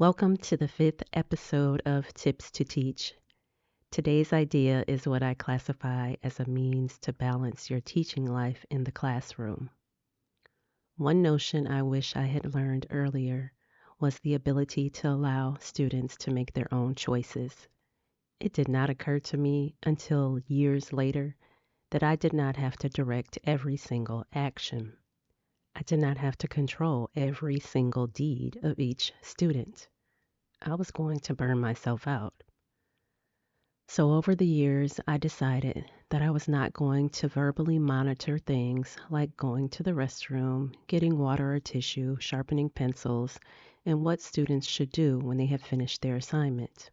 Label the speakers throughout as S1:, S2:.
S1: Welcome to the fifth episode of Tips to Teach. Today's idea is what I classify as a means to balance your teaching life in the classroom. One notion I wish I had learned earlier was the ability to allow students to make their own choices. It did not occur to me until years later that I did not have to direct every single action. I did not have to control every single deed of each student. I was going to burn myself out. So over the years, I decided that I was not going to verbally monitor things like going to the restroom, getting water or tissue, sharpening pencils, and what students should do when they have finished their assignment.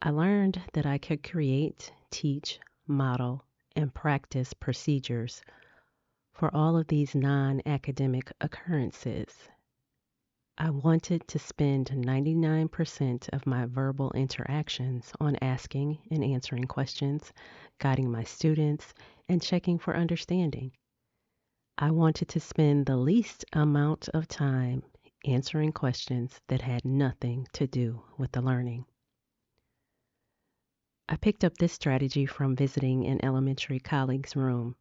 S1: I learned that I could create, teach, model, and practice procedures for all of these non-academic occurrences. I wanted to spend 99% of my verbal interactions on asking and answering questions, guiding my students, and checking for understanding. I wanted to spend the least amount of time answering questions that had nothing to do with the learning. I picked up this strategy from visiting an elementary colleague's room.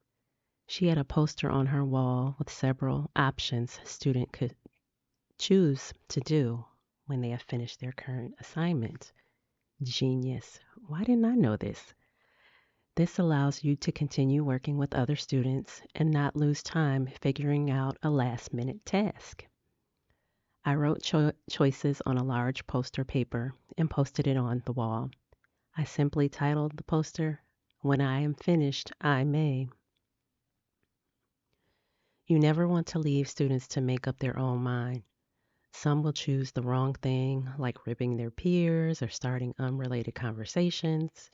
S1: She had a poster on her wall with several options students could choose to do when they have finished their current assignment. Genius. Why didn't I know this? This allows you to continue working with other students and not lose time figuring out a last minute task. I wrote choices on a large poster paper and posted it on the wall. I simply titled the poster, "When I am finished, I may." You never want to leave students to make up their own mind. Some will choose the wrong thing, like ribbing their peers or starting unrelated conversations.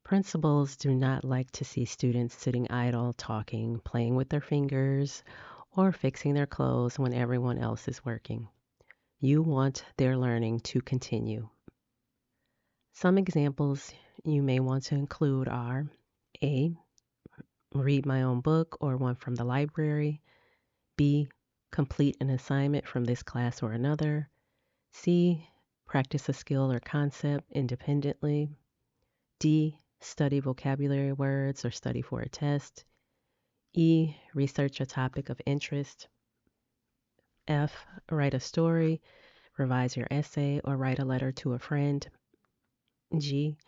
S1: Principals do not like to see students sitting idle, talking, playing with their fingers, or fixing their clothes when everyone else is working. You want their learning to continue. Some examples you may want to include are A. Read my own book or one from the library. B. Complete an assignment from this class or another. C. Practice a skill or concept independently. D. Study vocabulary words or study for a test. E. Research a topic of interest. F. Write a story, revise your essay, or write a letter to a friend. G.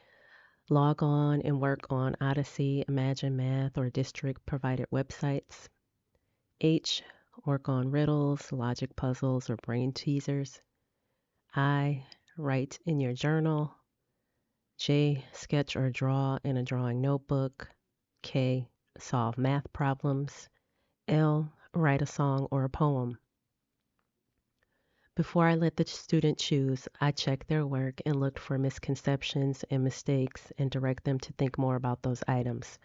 S1: Log on and work on Odyssey, Imagine Math, or district provided websites. H. Work on riddles, logic puzzles, or brain teasers. I. Write in your journal. J. Sketch or draw in a drawing notebook. K. Solve math problems. L. Write a song or a poem. Before I let the student choose, I checked their work and looked for misconceptions and mistakes and direct them to think more about those items.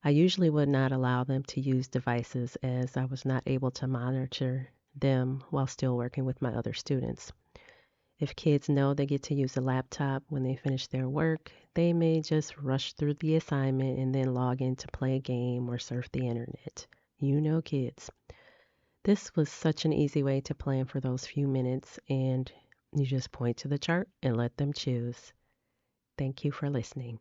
S1: I usually would not allow them to use devices as I was not able to monitor them while still working with my other students. If kids know they get to use a laptop when they finish their work, they may just rush through the assignment and then log in to play a game or surf the internet. You know kids. This was such an easy way to plan for those few minutes, and you just point to the chart and let them choose. Thank you for listening.